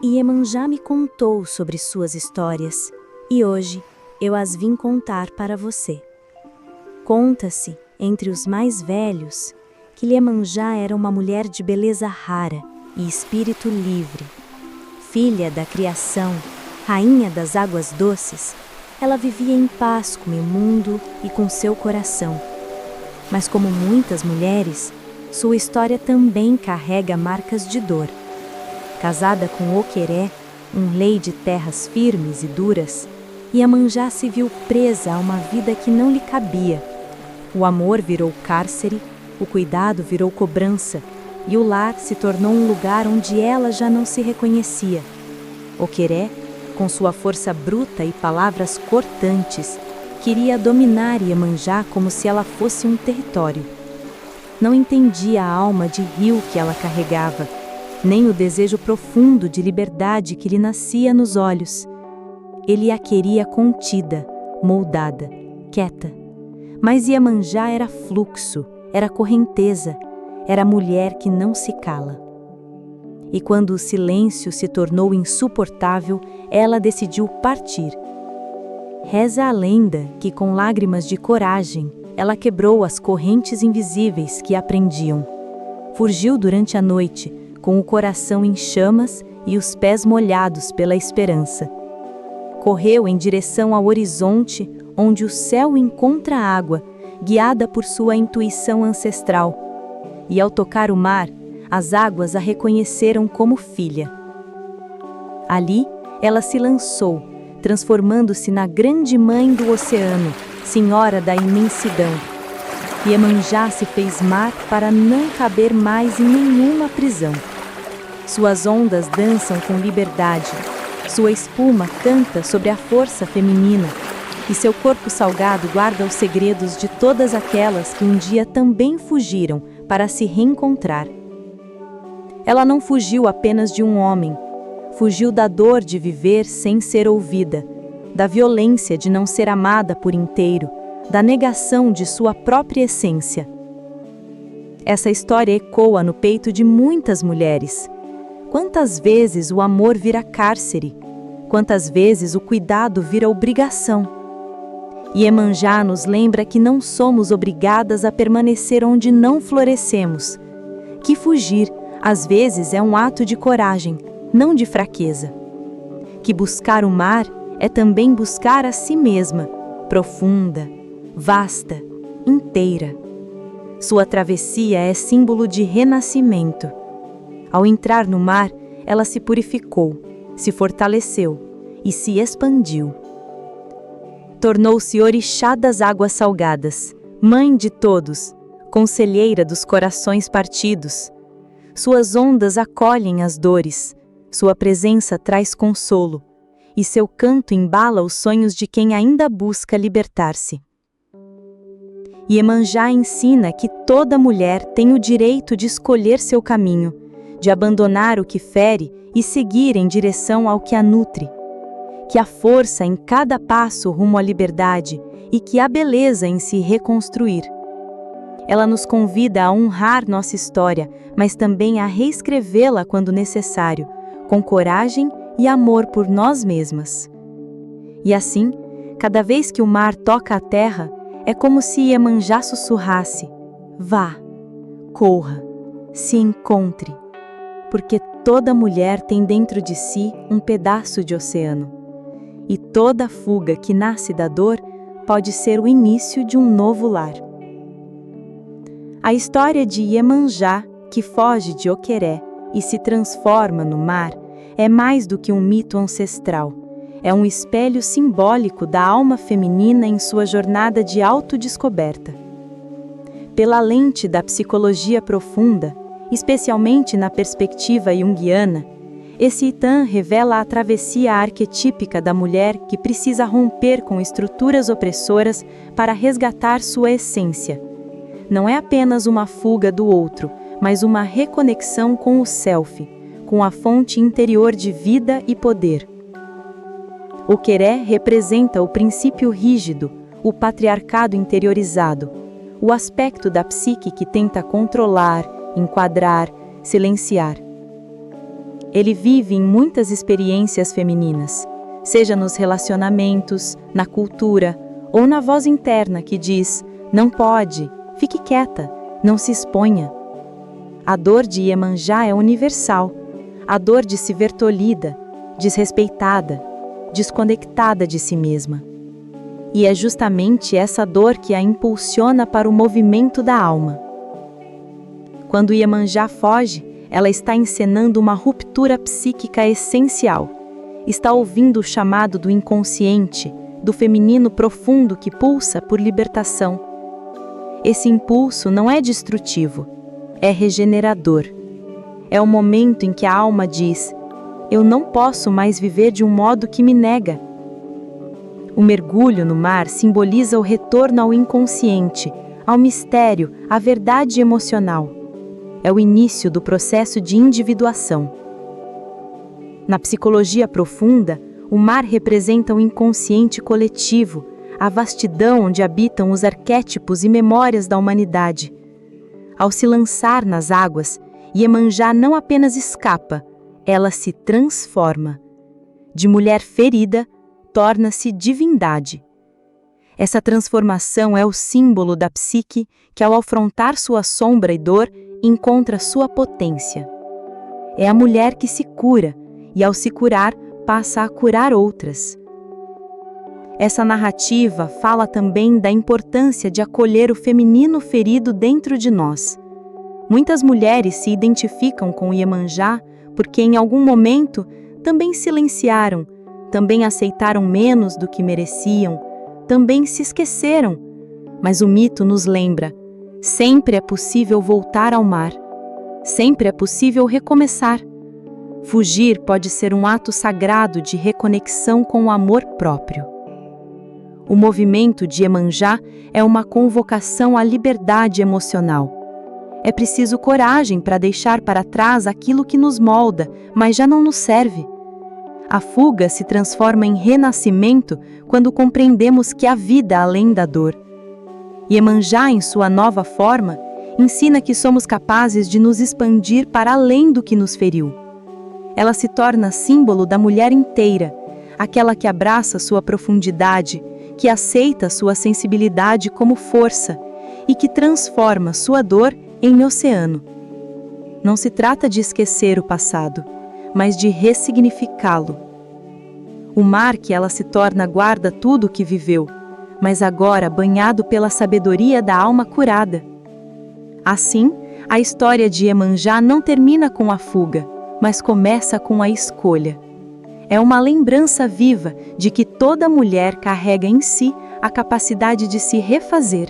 Iemanjá me contou sobre suas histórias e hoje eu as vim contar para você. Conta-se, entre os mais velhos, que Iemanjá era uma mulher de beleza rara e espírito livre. Filha da criação, rainha das águas doces, ela vivia em paz com o mundo e com seu coração. Mas como muitas mulheres, sua história também carrega marcas de dor. Casada com Oqueré, um rei de terras firmes e duras, Iemanjá se viu presa a uma vida que não lhe cabia. O amor virou cárcere, o cuidado virou cobrança, e o lar se tornou um lugar onde ela já não se reconhecia. Oqueré, com sua força bruta e palavras cortantes, queria dominar Iemanjá como se ela fosse um território. Não entendia a alma de rio que ela carregava, nem o desejo profundo de liberdade que lhe nascia nos olhos. Ele a queria contida, moldada, quieta. Mas Iemanjá era fluxo, era correnteza, era mulher que não se cala. E quando o silêncio se tornou insuportável, ela decidiu partir. Reza a lenda que, com lágrimas de coragem, ela quebrou as correntes invisíveis que a prendiam. Fugiu durante a noite, com o coração em chamas e os pés molhados pela esperança. Correu em direção ao horizonte, onde o céu encontra a água, guiada por sua intuição ancestral. E ao tocar o mar, as águas a reconheceram como filha. Ali, ela se lançou, transformando-se na grande mãe do oceano, senhora da imensidão. Iemanjá se fez mar para não caber mais em nenhuma prisão. Suas ondas dançam com liberdade, sua espuma canta sobre a força feminina, e seu corpo salgado guarda os segredos de todas aquelas que um dia também fugiram para se reencontrar. Ela não fugiu apenas de um homem, fugiu da dor de viver sem ser ouvida, da violência de não ser amada por inteiro, da negação de sua própria essência. Essa história ecoa no peito de muitas mulheres. Quantas vezes o amor vira cárcere? Quantas vezes o cuidado vira obrigação? Iemanjá nos lembra que não somos obrigadas a permanecer onde não florescemos. Que fugir, às vezes, é um ato de coragem, não de fraqueza. Que buscar o mar é também buscar a si mesma, profunda, vasta, inteira. Sua travessia é símbolo de renascimento. Ao entrar no mar, ela se purificou, se fortaleceu e se expandiu. Tornou-se orixá das águas salgadas, mãe de todos, conselheira dos corações partidos. Suas ondas acolhem as dores, sua presença traz consolo, e seu canto embala os sonhos de quem ainda busca libertar-se. Iemanjá ensina que toda mulher tem o direito de escolher seu caminho, de abandonar o que fere e seguir em direção ao que a nutre. Que há força em cada passo rumo à liberdade e que há beleza em se reconstruir. Ela nos convida a honrar nossa história, mas também a reescrevê-la quando necessário, com coragem e amor por nós mesmas. E assim, cada vez que o mar toca a terra, é como se Iemanjá sussurrasse: vá, corra, se encontre. Porque toda mulher tem dentro de si um pedaço de oceano. E toda fuga que nasce da dor pode ser o início de um novo lar. A história de Iemanjá, que foge de Oqueré e se transforma no mar, é mais do que um mito ancestral. É um espelho simbólico da alma feminina em sua jornada de autodescoberta. Pela lente da psicologia profunda, especialmente na perspectiva junguiana, esse Itã revela a travessia arquetípica da mulher que precisa romper com estruturas opressoras para resgatar sua essência. Não é apenas uma fuga do outro, mas uma reconexão com o self, com a fonte interior de vida e poder. Oqueré representa o princípio rígido, o patriarcado interiorizado, o aspecto da psique que tenta controlar, enquadrar, silenciar. Ele vive em muitas experiências femininas, seja nos relacionamentos, na cultura ou na voz interna que diz: não pode, fique quieta, não se exponha. A dor de Iemanjá é universal, a dor de se ver tolhida, desrespeitada, desconectada de si mesma. E é justamente essa dor que a impulsiona para o movimento da alma. Quando Iemanjá foge, ela está encenando uma ruptura psíquica essencial. Está ouvindo o chamado do inconsciente, do feminino profundo que pulsa por libertação. Esse impulso não é destrutivo, é regenerador. É o momento em que a alma diz: eu não posso mais viver de um modo que me nega. O mergulho no mar simboliza o retorno ao inconsciente, ao mistério, à verdade emocional. É o início do processo de individuação. Na psicologia profunda, o mar representa o inconsciente coletivo, a vastidão onde habitam os arquétipos e memórias da humanidade. Ao se lançar nas águas, Iemanjá não apenas escapa, ela se transforma. De mulher ferida, torna-se divindade. Essa transformação é o símbolo da psique que, ao afrontar sua sombra e dor, encontra sua potência. É a mulher que se cura, e ao se curar, passa a curar outras. Essa narrativa fala também da importância de acolher o feminino ferido dentro de nós. Muitas mulheres se identificam com Iemanjá porque em algum momento também silenciaram, também aceitaram menos do que mereciam, também se esqueceram. Mas o mito nos lembra: sempre é possível voltar ao mar, sempre é possível recomeçar. Fugir pode ser um ato sagrado de reconexão com o amor próprio. O movimento de Iemanjá é uma convocação à liberdade emocional. É preciso coragem para deixar para trás aquilo que nos molda, mas já não nos serve. A fuga se transforma em renascimento quando compreendemos que há vida além da dor. Iemanjá, em sua nova forma, ensina que somos capazes de nos expandir para além do que nos feriu. Ela se torna símbolo da mulher inteira, aquela que abraça sua profundidade, que aceita sua sensibilidade como força e que transforma sua dor em oceano. Não se trata de esquecer o passado, mas de ressignificá-lo. O mar que ela se torna guarda tudo o que viveu, mas agora banhado pela sabedoria da alma curada. Assim, a história de Iemanjá não termina com a fuga, mas começa com a escolha. É uma lembrança viva de que toda mulher carrega em si a capacidade de se refazer,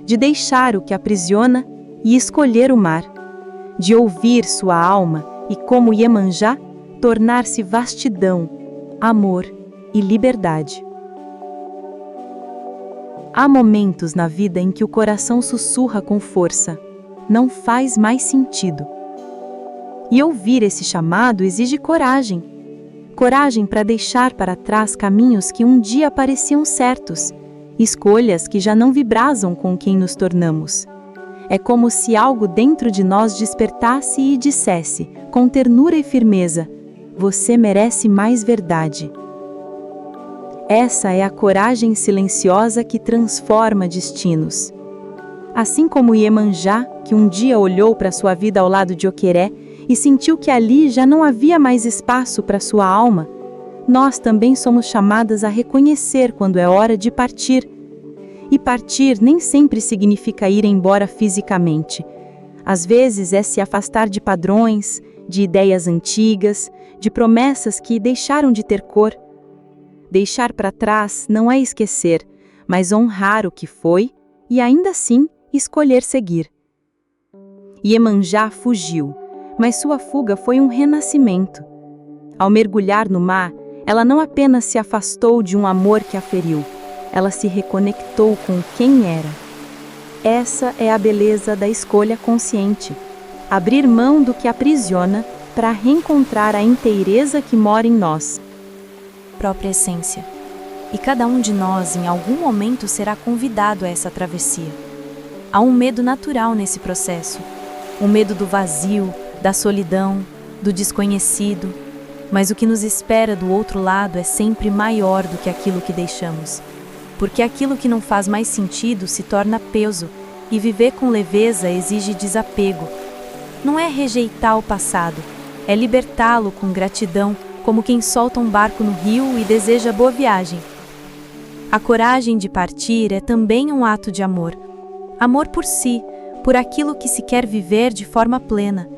de deixar o que aprisiona e escolher o mar, de ouvir sua alma e, como Iemanjá, tornar-se vastidão, amor e liberdade. Há momentos na vida em que o coração sussurra com força: não faz mais sentido. E ouvir esse chamado exige coragem. Coragem para deixar para trás caminhos que um dia pareciam certos, escolhas que já não vibrasam com quem nos tornamos. É como se algo dentro de nós despertasse e dissesse, com ternura e firmeza: você merece mais verdade. Essa é a coragem silenciosa que transforma destinos. Assim como Iemanjá, que um dia olhou para sua vida ao lado de Oqueré e sentiu que ali já não havia mais espaço para sua alma, nós também somos chamadas a reconhecer quando é hora de partir. E partir nem sempre significa ir embora fisicamente. Às vezes é se afastar de padrões, de ideias antigas, de promessas que deixaram de ter cor. Deixar para trás não é esquecer, mas honrar o que foi e ainda assim escolher seguir. Iemanjá fugiu, mas sua fuga foi um renascimento. Ao mergulhar no mar, ela não apenas se afastou de um amor que a feriu, ela se reconectou com quem era. Essa é a beleza da escolha consciente. Abrir mão do que aprisiona para reencontrar a inteireza que mora em nós. Própria essência. E cada um de nós, em algum momento, será convidado a essa travessia. Há um medo natural nesse processo. O medo do vazio, da solidão, do desconhecido, mas o que nos espera do outro lado é sempre maior do que aquilo que deixamos, porque aquilo que não faz mais sentido se torna peso, e viver com leveza exige desapego. Não é rejeitar o passado, é libertá-lo com gratidão, como quem solta um barco no rio e deseja boa viagem. A coragem de partir é também um ato de amor. Amor por si, por aquilo que se quer viver de forma plena.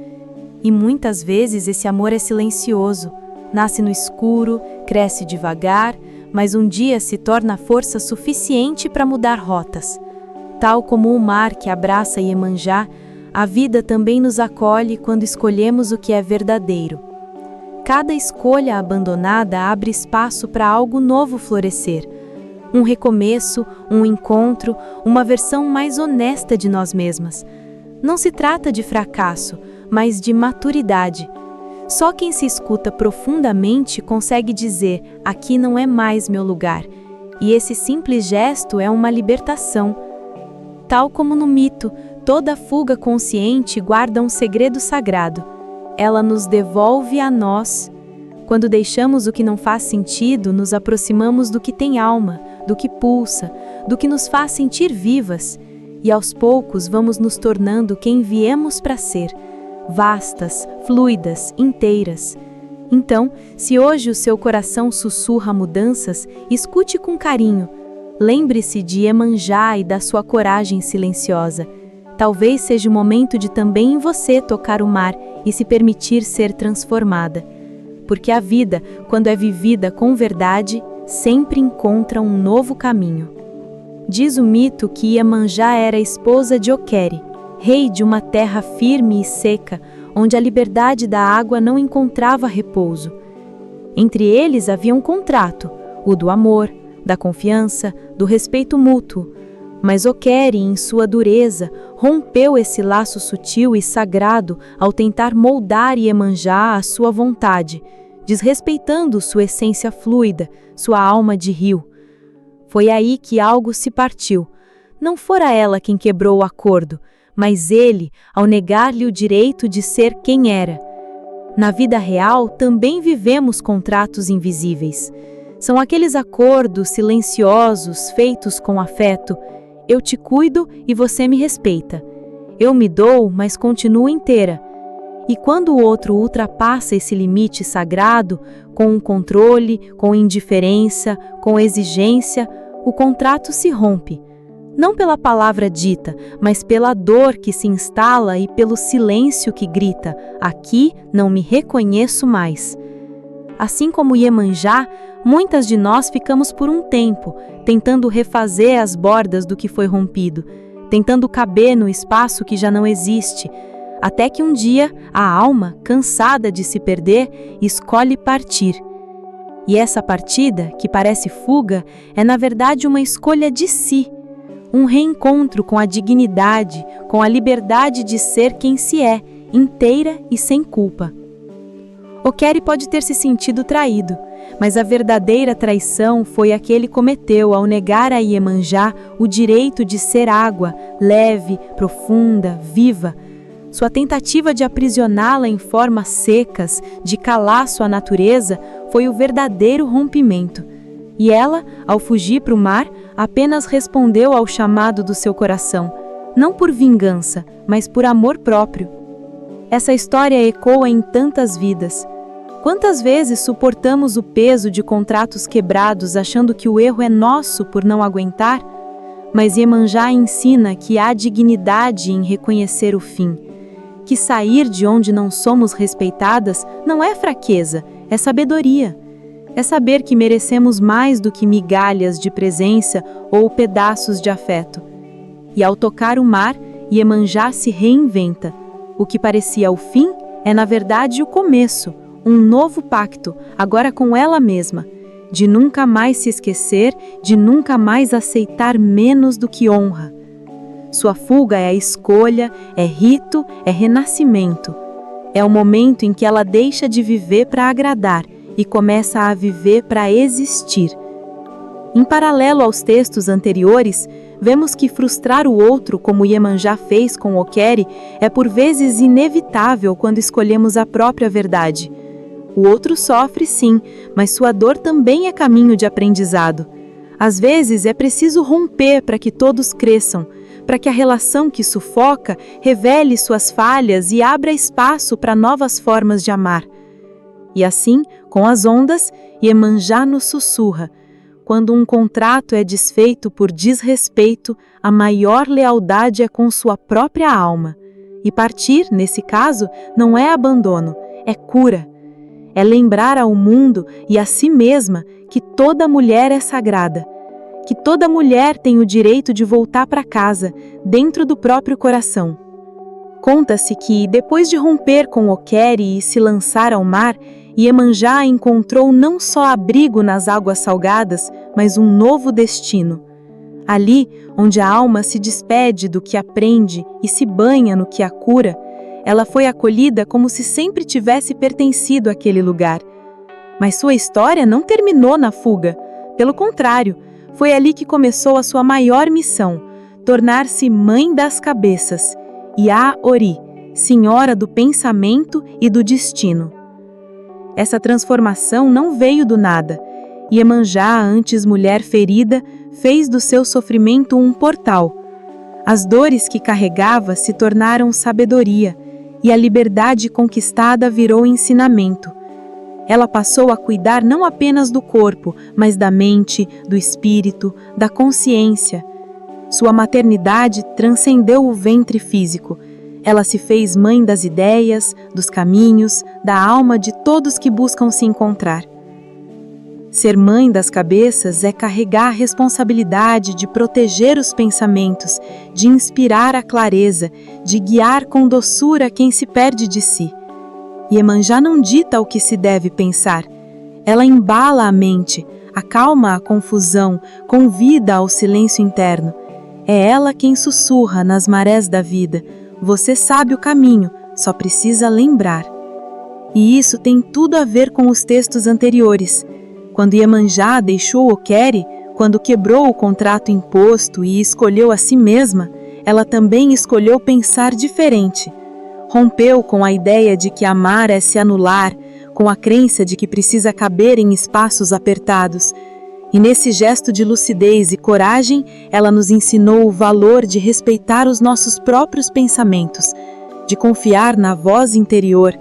E muitas vezes esse amor é silencioso, nasce no escuro, cresce devagar, mas um dia se torna força suficiente para mudar rotas. Tal como o mar que abraça Iemanjá, a vida também nos acolhe quando escolhemos o que é verdadeiro. Cada escolha abandonada abre espaço para algo novo florescer. Um recomeço, um encontro, uma versão mais honesta de nós mesmas. Não se trata de fracasso, mas de maturidade. Só quem se escuta profundamente consegue dizer: aqui não é mais meu lugar. E esse simples gesto é uma libertação. Tal como no mito, toda fuga consciente guarda um segredo sagrado. Ela nos devolve a nós. Quando deixamos o que não faz sentido, nos aproximamos do que tem alma, do que pulsa, do que nos faz sentir vivas. E aos poucos vamos nos tornando quem viemos para ser, vastas, fluidas, inteiras. Então, se hoje o seu coração sussurra mudanças, escute com carinho. Lembre-se de Iemanjá e da sua coragem silenciosa. Talvez seja o momento de também em você tocar o mar e se permitir ser transformada. Porque a vida, quando é vivida com verdade, sempre encontra um novo caminho. Diz o mito que Iemanjá era esposa de Okere, rei de uma terra firme e seca, onde a liberdade da água não encontrava repouso. Entre eles havia um contrato, o do amor, da confiança, do respeito mútuo. Mas Okere, em sua dureza, rompeu esse laço sutil e sagrado ao tentar moldar Iemanjá à sua vontade, desrespeitando sua essência fluida, sua alma de rio. Foi aí que algo se partiu. Não fora ela quem quebrou o acordo, mas ele, ao negar-lhe o direito de ser quem era. Na vida real, também vivemos contratos invisíveis. São aqueles acordos silenciosos feitos com afeto. Eu te cuido e você me respeita. Eu me dou, mas continuo inteira. E quando o outro ultrapassa esse limite sagrado, com controle, com indiferença, com exigência, o contrato se rompe. Não pela palavra dita, mas pela dor que se instala e pelo silêncio que grita: aqui não me reconheço mais. Assim como Iemanjá, muitas de nós ficamos por um tempo, tentando refazer as bordas do que foi rompido, tentando caber no espaço que já não existe, até que um dia a alma, cansada de se perder, escolhe partir. E essa partida, que parece fuga, é na verdade uma escolha de si, um reencontro com a dignidade, com a liberdade de ser quem se é, inteira e sem culpa. Okere pode ter se sentido traído, mas a verdadeira traição foi a que ele cometeu ao negar a Iemanjá o direito de ser água, leve, profunda, viva. Sua tentativa de aprisioná-la em formas secas, de calar sua natureza, foi o verdadeiro rompimento. E ela, ao fugir para o mar, apenas respondeu ao chamado do seu coração, não por vingança, mas por amor próprio. Essa história ecoa em tantas vidas. Quantas vezes suportamos o peso de contratos quebrados achando que o erro é nosso por não aguentar? Mas Iemanjá ensina que há dignidade em reconhecer o fim. Que sair de onde não somos respeitadas não é fraqueza, é sabedoria. É saber que merecemos mais do que migalhas de presença ou pedaços de afeto. E ao tocar o mar, Iemanjá se reinventa. O que parecia o fim é na verdade o começo, um novo pacto, agora com ela mesma, de nunca mais se esquecer, de nunca mais aceitar menos do que honra. Sua fuga é a escolha, é rito, é renascimento. É o momento em que ela deixa de viver para agradar e começa a viver para existir. Em paralelo aos textos anteriores, vemos que frustrar o outro, como Iemanjá fez com Okeri, é por vezes inevitável quando escolhemos a própria verdade. O outro sofre, sim, mas sua dor também é caminho de aprendizado. Às vezes é preciso romper para que todos cresçam, para que a relação que sufoca revele suas falhas e abra espaço para novas formas de amar. E assim, com as ondas, Iemanjá nos sussurra: quando um contrato é desfeito por desrespeito, a maior lealdade é com sua própria alma. E partir, nesse caso, não é abandono, é cura. É lembrar ao mundo e a si mesma que toda mulher é sagrada, que toda mulher tem o direito de voltar para casa, dentro do próprio coração. Conta-se que, depois de romper com Okeri e se lançar ao mar, Iemanjá encontrou não só abrigo nas águas salgadas, mas um novo destino. Ali, onde a alma se despede do que aprende e se banha no que a cura, ela foi acolhida como se sempre tivesse pertencido àquele lugar. Mas sua história não terminou na fuga. Pelo contrário, foi ali que começou a sua maior missão, tornar-se mãe das cabeças, Ia-Ori, senhora do pensamento e do destino. Essa transformação não veio do nada. Iemanjá, antes mulher ferida, fez do seu sofrimento um portal. As dores que carregava se tornaram sabedoria, e a liberdade conquistada virou ensinamento. Ela passou a cuidar não apenas do corpo, mas da mente, do espírito, da consciência. Sua maternidade transcendeu o ventre físico. Ela se fez mãe das ideias, dos caminhos, da alma de todos que buscam se encontrar. Ser mãe das cabeças é carregar a responsabilidade de proteger os pensamentos, de inspirar a clareza, de guiar com doçura quem se perde de si. Iemanjá não dita o que se deve pensar. Ela embala a mente, acalma a confusão, convida ao silêncio interno. É ela quem sussurra nas marés da vida: você sabe o caminho, só precisa lembrar. E isso tem tudo a ver com os textos anteriores. Quando Iemanjá deixou Okeri, quando quebrou o contrato imposto e escolheu a si mesma, ela também escolheu pensar diferente. Rompeu com a ideia de que amar é se anular, com a crença de que precisa caber em espaços apertados. E nesse gesto de lucidez e coragem, ela nos ensinou o valor de respeitar os nossos próprios pensamentos, de confiar na voz interior.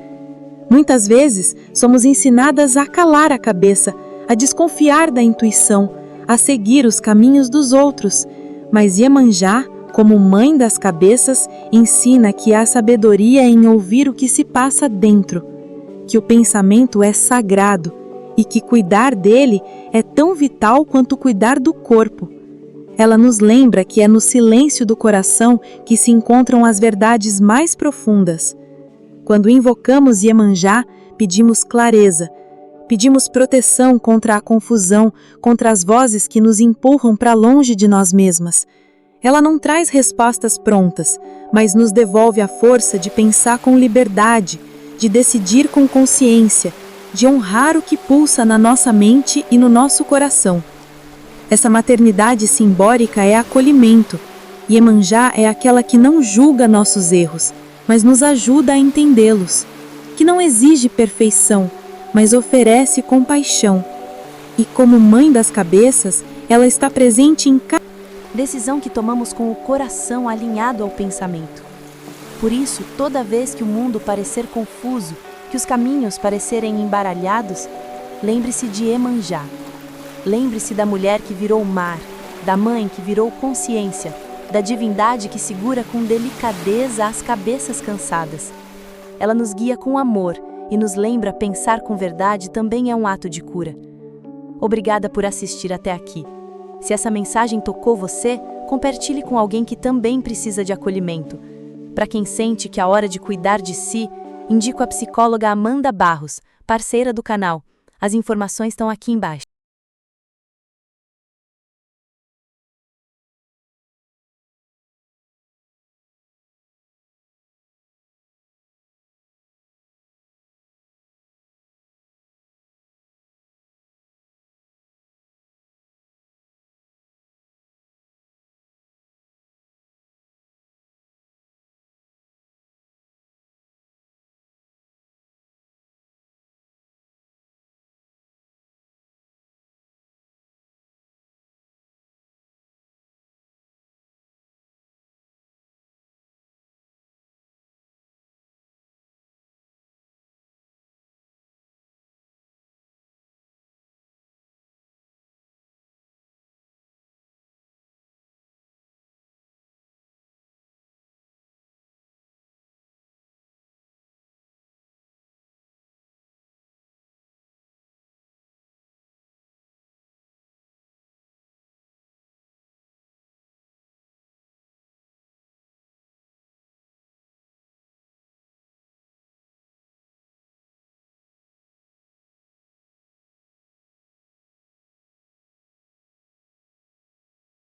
Muitas vezes, somos ensinadas a calar a cabeça, a desconfiar da intuição, a seguir os caminhos dos outros. Mas Iemanjá, como mãe das cabeças, ensina que há sabedoria em ouvir o que se passa dentro, que o pensamento é sagrado e que cuidar dele é tão vital quanto cuidar do corpo. Ela nos lembra que é no silêncio do coração que se encontram as verdades mais profundas. Quando invocamos Iemanjá, pedimos clareza, pedimos proteção contra a confusão, contra as vozes que nos empurram para longe de nós mesmas. Ela não traz respostas prontas, mas nos devolve a força de pensar com liberdade, de decidir com consciência, de honrar o que pulsa na nossa mente e no nosso coração. Essa maternidade simbólica é acolhimento. Iemanjá é aquela que não julga nossos erros, mas nos ajuda a entendê-los, que não exige perfeição, mas oferece compaixão. E como mãe das cabeças, ela está presente em cada decisão que tomamos com o coração alinhado ao pensamento. Por isso, toda vez que o mundo parecer confuso, que os caminhos parecerem embaralhados, lembre-se de Iemanjá. Lembre-se da mulher que virou mar, da mãe que virou consciência, da divindade que segura com delicadeza as cabeças cansadas. Ela nos guia com amor e nos lembra pensar com verdade também é um ato de cura. Obrigada por assistir até aqui. Se essa mensagem tocou você, compartilhe com alguém que também precisa de acolhimento. Para quem sente que é a hora de cuidar de si, indico a psicóloga Amanda Barros, parceira do canal. As informações estão aqui embaixo.